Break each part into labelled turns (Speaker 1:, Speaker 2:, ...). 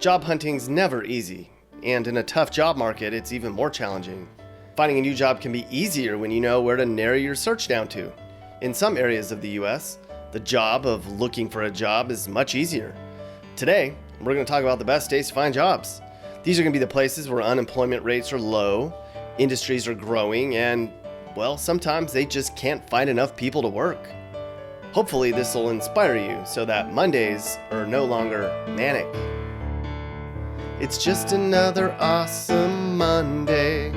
Speaker 1: Job hunting's never easy, and in a tough job market, it's even more challenging. Finding a new job can be easier when you know where to narrow your search down to. In some areas of the US, the job of looking for a job is much easier. Today, we're going to talk about the best states to find jobs. These are going to be the places where unemployment rates are low, industries are growing, and, well, sometimes they just can't find enough people to work. Hopefully, this will inspire you so that Mondays are no longer manic. It's just another awesome Monday.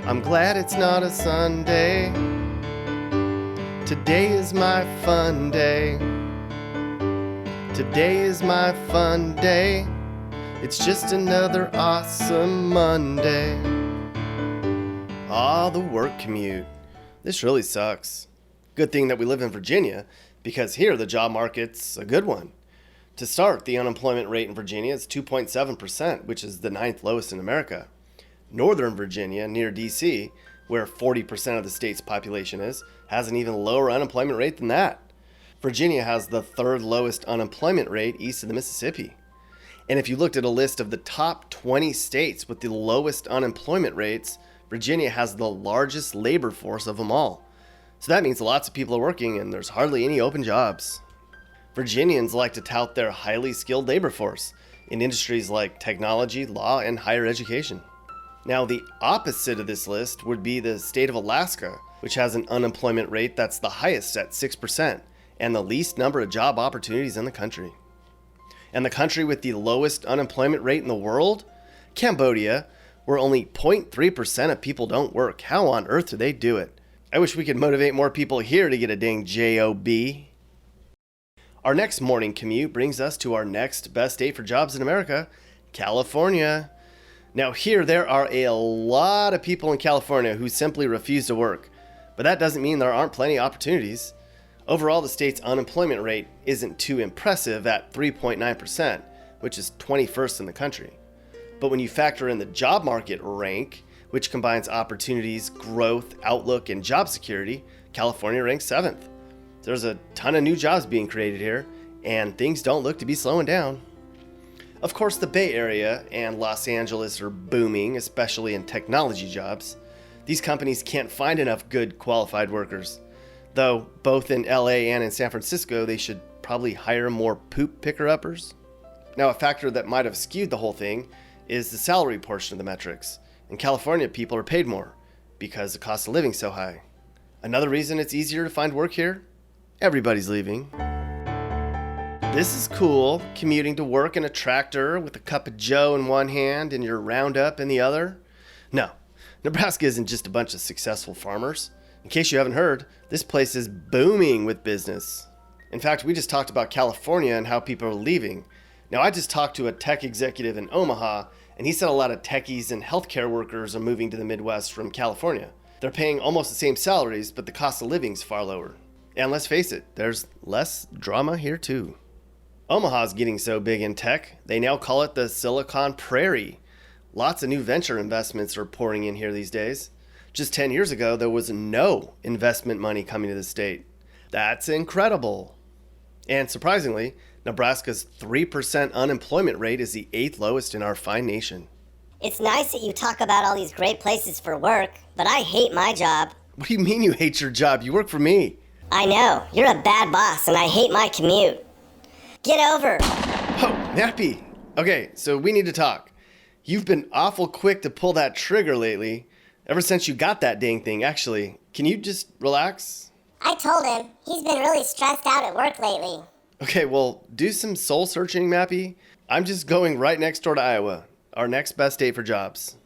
Speaker 1: I'm glad it's not a Sunday. Today is my fun day. Today is my fun day. It's just another awesome Monday. The work commute. This really sucks. Good thing that we live in Virginia, because here the job market's a good one. To start, the unemployment rate in Virginia is 2.7%, which is the 9th lowest in America. Northern Virginia, near D.C., where 40% of the state's population is, has an even lower unemployment rate than that. Virginia has the 3rd lowest unemployment rate east of the Mississippi. And if you looked at a list of the top 20 states with the lowest unemployment rates, Virginia has the largest labor force of them all. So that means lots of people are working and there's hardly any open jobs. Virginians like to tout their highly skilled labor force in industries like technology, law, and higher education. Now, the opposite of this list would be the state of Alaska, which has an unemployment rate that's the highest at 6% and the least number of job opportunities in the country. And the country with the lowest unemployment rate in the world? Cambodia, where only 0.3% of people don't work. How on earth do they do it? I wish we could motivate more people here to get a dang job. Our next morning commute brings us to our next best state for jobs in America, California. Now here, there are a lot of people in California who simply refuse to work, but that doesn't mean there aren't plenty of opportunities. Overall, the state's unemployment rate isn't too impressive at 3.9%, which is 21st in the country. But when you factor in the job market rank, which combines opportunities, growth, outlook, and job security, California ranks 7th. There's a ton of new jobs being created here, and things don't look to be slowing down. Of course, the Bay Area and Los Angeles are booming, especially in technology jobs. These companies can't find enough good, qualified workers. Though, both in LA and in San Francisco, they should probably hire more poop picker-uppers. Now, a factor that might have skewed the whole thing is the salary portion of the metrics. In California, people are paid more because the cost of living is so high. Another reason it's easier to find work here? Everybody's leaving. This is cool, commuting to work in a tractor with a cup of joe in one hand and your Roundup in the other. No, Nebraska isn't just a bunch of successful farmers. In case you haven't heard, this place is booming with business. In fact, we just talked about California and how people are leaving. Now, I just talked to a tech executive in Omaha, and he said a lot of techies and healthcare workers are moving to the Midwest from California. They're paying almost the same salaries, but the cost of living is far lower. And let's face it, there's less drama here too. Omaha's getting so big in tech, they now call it the Silicon Prairie. Lots of new venture investments are pouring in here these days. Just 10 years ago, there was no investment money coming to the state. That's incredible. And surprisingly, Nebraska's 3% unemployment rate is the 8th lowest in our fine nation.
Speaker 2: It's nice that you talk about all these great places for work, but I hate my job.
Speaker 1: What do you mean you hate your job? You work for me.
Speaker 2: I know. You're a bad boss, and I hate my commute. Get over.
Speaker 1: Oh, Nappy. Okay, so we need to talk. You've been awful quick to pull that trigger lately. Ever since you got that dang thing, actually. Can you just relax?
Speaker 3: I told him. He's been really stressed out at work lately.
Speaker 1: Okay, well, do some soul searching, Mappy. I'm just going right next door to Iowa, our next best state for jobs.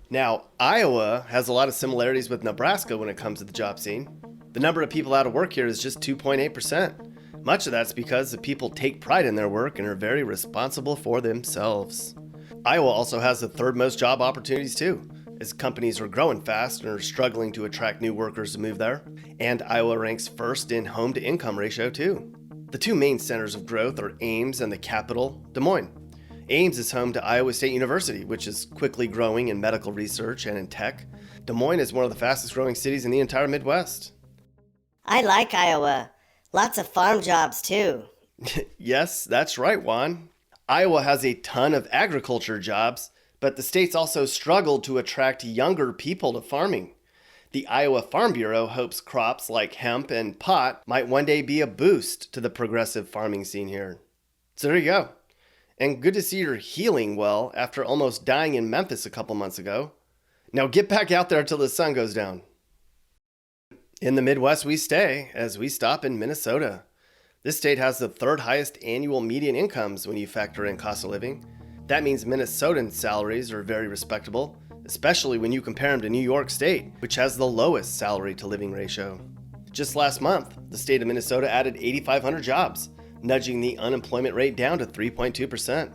Speaker 1: Now, Iowa has a lot of similarities with Nebraska when it comes to the job scene. The number of people out of work here is just 2.8%. Much of that's because the people take pride in their work and are very responsible for themselves. Iowa also has the 3rd most job opportunities too, as companies are growing fast and are struggling to attract new workers to move there. And Iowa ranks 1st in home-to-income ratio too. The 2 main centers of growth are Ames and the capital, Des Moines. Ames is home to Iowa State University, which is quickly growing in medical research and in tech. Des Moines is one of the fastest growing cities in the entire Midwest.
Speaker 2: I like Iowa. Lots of farm jobs, too.
Speaker 1: Yes, that's right, Juan. Iowa has a ton of agriculture jobs, but the state's also struggled to attract younger people to farming. The Iowa Farm Bureau hopes crops like hemp and pot might one day be a boost to the progressive farming scene here. So there you go. And good to see you're healing well after almost dying in Memphis a couple months ago. Now get back out there till the sun goes down. In the Midwest we stay as we stop in Minnesota. This state has the third highest annual median incomes when you factor in cost of living. That means Minnesotan salaries are very respectable, especially when you compare them to New York State, which has the lowest salary to living ratio. Just last month, the state of Minnesota added 8,500 jobs, nudging the unemployment rate down to 3.2%.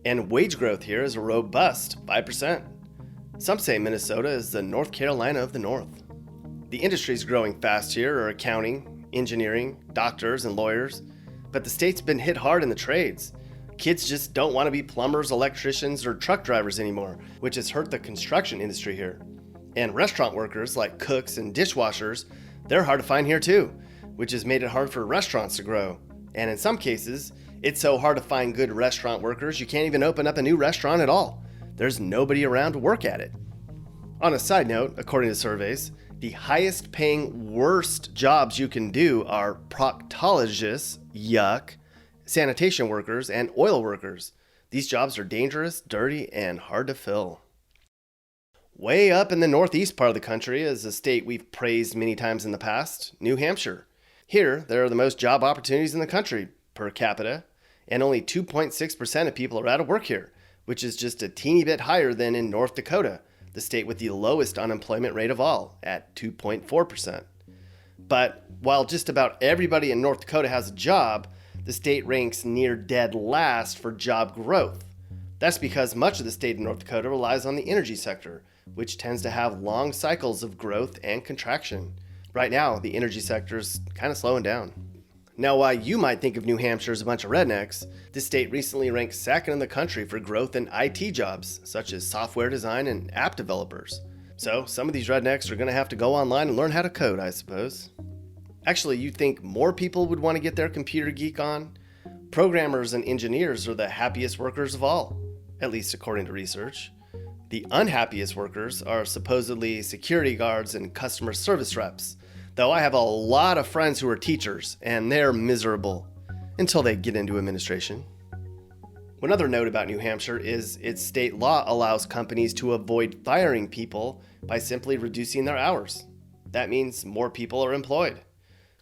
Speaker 1: And wage growth here is a robust 5%. Some say Minnesota is the North Carolina of the North. The industries growing fast here are accounting, engineering, doctors, and lawyers, but the state's been hit hard in the trades. Kids just don't want to be plumbers, electricians, or truck drivers anymore, which has hurt the construction industry here. And restaurant workers like cooks and dishwashers, they're hard to find here too, which has made it hard for restaurants to grow. And in some cases, it's so hard to find good restaurant workers you can't even open up a new restaurant at all. There's nobody around to work at it. On a side note, according to surveys, the highest paying worst jobs you can do are proctologists, yuck, sanitation workers, and oil workers. These jobs are dangerous, dirty, and hard to fill. Way up in the northeast part of the country is a state we've praised many times in the past, New Hampshire. Here, there are the most job opportunities in the country per capita, and only 2.6% of people are out of work here, which is just a teeny bit higher than in North Dakota, the state with the lowest unemployment rate of all, at 2.4%. But while just about everybody in North Dakota has a job, the state ranks near dead last for job growth. That's because much of the state of North Dakota relies on the energy sector, which tends to have long cycles of growth and contraction. Right now, the energy sector is kind of slowing down. Now, while you might think of New Hampshire as a bunch of rednecks, this state recently ranked second in the country for growth in IT jobs, such as software design and app developers. So, some of these rednecks are going to have to go online and learn how to code, I suppose. Actually, you'd think more people would want to get their computer geek on? Programmers and engineers are the happiest workers of all, at least according to research. The unhappiest workers are supposedly security guards and customer service reps, though I have a lot of friends who are teachers, and they're miserable until they get into administration. One other note about New Hampshire is its state law allows companies to avoid firing people by simply reducing their hours. That means more people are employed.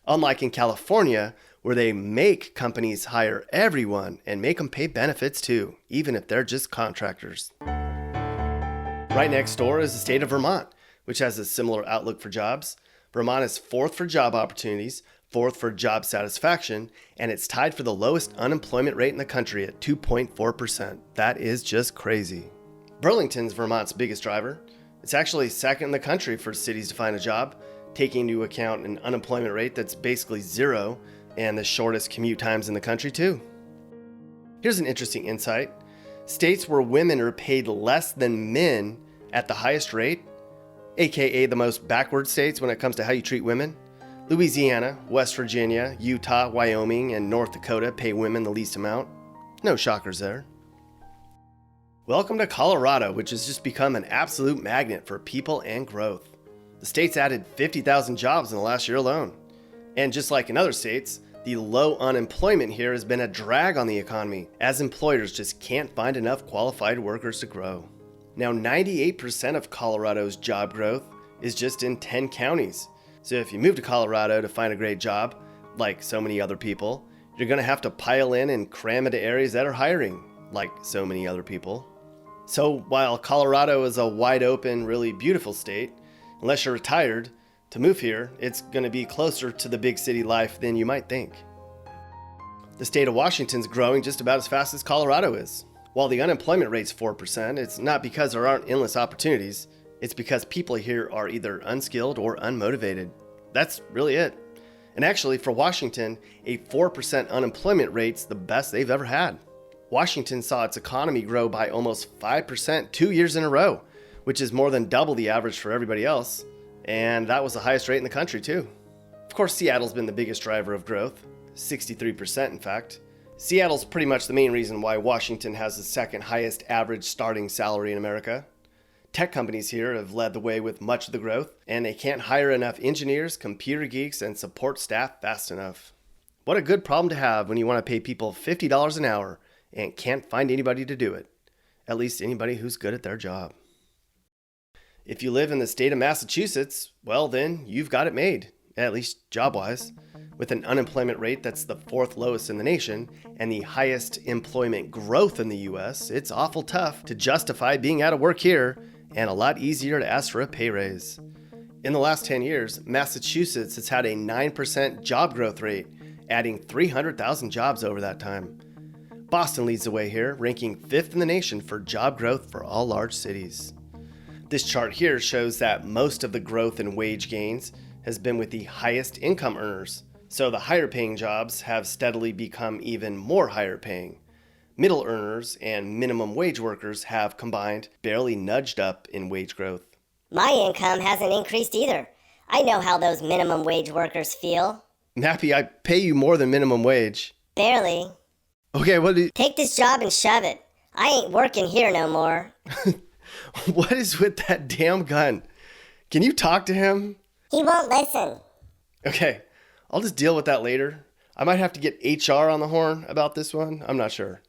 Speaker 1: Unlike in California, where they make companies hire everyone and make them pay benefits too, even if they're just contractors. Right next door is the state of Vermont, which has a similar outlook for jobs. Vermont is fourth for job opportunities, fourth for job satisfaction, and it's tied for the lowest unemployment rate in the country at 2.4%. That is just crazy. Burlington's Vermont's biggest driver. It's actually second in the country for cities to find a job, taking into account an unemployment rate that's basically zero and the shortest commute times in the country too. Here's an interesting insight. States where women are paid less than men at the highest rate, aka the most backward states when it comes to how you treat women, Louisiana, West Virginia, Utah, Wyoming, and North Dakota pay women the least amount. No shockers there. Welcome to Colorado, which has just become an absolute magnet for people and growth. The state's added 50,000 jobs in the last year alone. And just like in other states, the low unemployment here has been a drag on the economy, as employers just can't find enough qualified workers to grow. Now, 98% of Colorado's job growth is just in 10 counties. So if you move to Colorado to find a great job, like so many other people, you're going to have to pile in and cram into areas that are hiring, like so many other people. So while Colorado is a wide open, really beautiful state, unless you're retired, to move here, it's going to be closer to the big city life than you might think. The state of Washington's growing just about as fast as Colorado is. While the unemployment rate's 4%, it's not because there aren't endless opportunities. It's because people here are either unskilled or unmotivated. That's really it. And actually, for Washington, a 4% unemployment rate's the best they've ever had. Washington saw its economy grow by almost 5% 2 years in a row, which is more than double the average for everybody else. And that was the highest rate in the country too. Of course, Seattle's been the biggest driver of growth, 63% in fact. Seattle's pretty much the main reason why Washington has the second highest average starting salary in America. Tech companies here have led the way with much of the growth, and they can't hire enough engineers, computer geeks, and support staff fast enough. What a good problem to have when you want to pay people $50 an hour and can't find anybody to do it. At least anybody who's good at their job. If you live in the state of Massachusetts, well then, you've got it made, at least job-wise. With an unemployment rate that's the fourth lowest in the nation and the highest employment growth in the US, it's awful tough to justify being out of work here and a lot easier to ask for a pay raise. In the last 10 years, Massachusetts has had a 9% job growth rate, adding 300,000 jobs over that time. Boston leads the way here, ranking 5th in the nation for job growth for all large cities. This chart here shows that most of the growth in wage gains has been with the highest income earners. So the higher paying jobs have steadily become even more higher paying. Middle earners and minimum wage workers have combined barely nudged up in wage growth.
Speaker 2: My income hasn't increased either. I know how those minimum wage workers feel.
Speaker 1: Nappy, I pay you more than minimum wage.
Speaker 2: Barely.
Speaker 1: Okay,
Speaker 2: Take this job and shove it. I ain't working here no more.
Speaker 1: What is with that damn gun? Can you talk to him?
Speaker 3: He won't listen.
Speaker 1: Okay, I'll just deal with that later. I might have to get HR on the horn about this one. I'm not sure.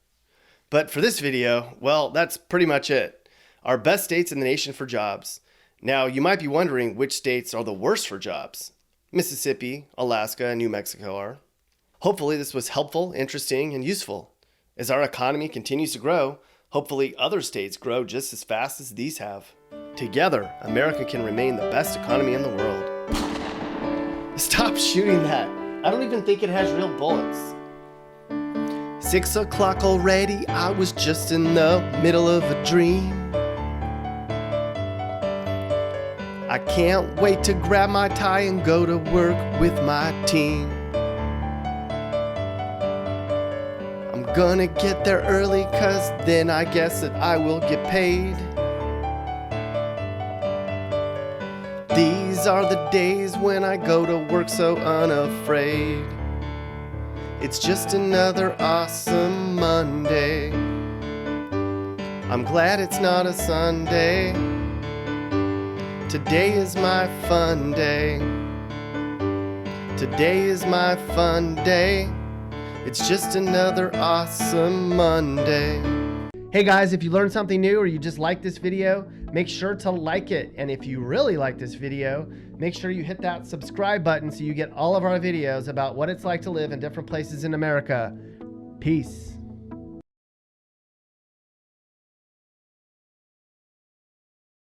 Speaker 1: But for this video, well, that's pretty much it. Our best states in the nation for jobs. Now, you might be wondering which states are the worst for jobs. Mississippi, Alaska, and New Mexico are. Hopefully this was helpful, interesting, and useful. As our economy continues to grow, hopefully other states grow just as fast as these have. Together, America can remain the best economy in the world. Stop shooting that. I don't even think it has real bullets. 6 o'clock already, I was just in the middle of a dream. I can't wait to grab my tie and go to work with my team. I'm gonna get there early, cause then I guess that I will get paid. These are the days when I go to work so unafraid. It's just another awesome Monday. I'm glad it's not a Sunday. Today is my fun day. Today is my fun day. It's just another awesome Monday. Hey guys, if you learned something new or you just like this video, make sure to like it. And if you really like this video, make sure you hit that subscribe button so you get all of our videos about what it's like to live in different places in America. Peace.